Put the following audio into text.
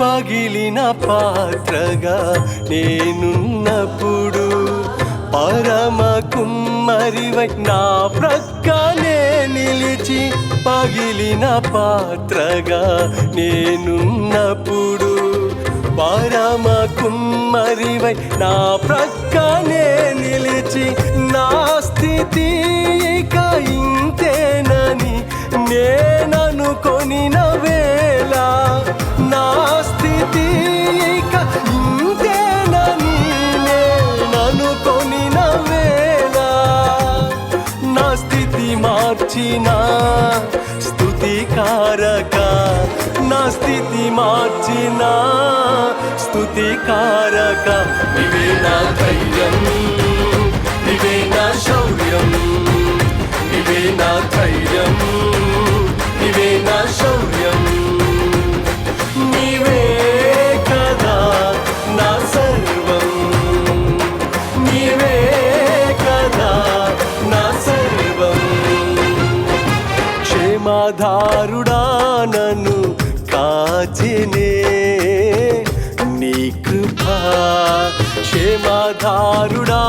పగిలిన పాత్రగా నేనున్నప్పుడు పరమ కుమ్మరివై నా ప్రక్కనే నిలిచి పగిలిన పాత్రగా నేనున్నప్పుడు పరమ కుమ్మరివై నా ప్రక్కనే నిలిచి నా స్థితి ఇక ఇంతేనని నేననుకొనిన వేళ నా స్థితి ఇక ఇంతేనని నేననుకొనిన వేళ నా స్థితి మార్చిన స్తుతికారక నా స్థితి మార్చిన స్తుతికారక నీవే నా ధైర్యం నీవే నా శౌర్యం నీవే నా ధైర్యం నీవే నా శౌర్యం నీవే కదా నా సర్వం నీవే కదా నా సర్వం క్షేమాధారుడా నన్ను కాచినే నీ కృపా క్షేమాధారుడా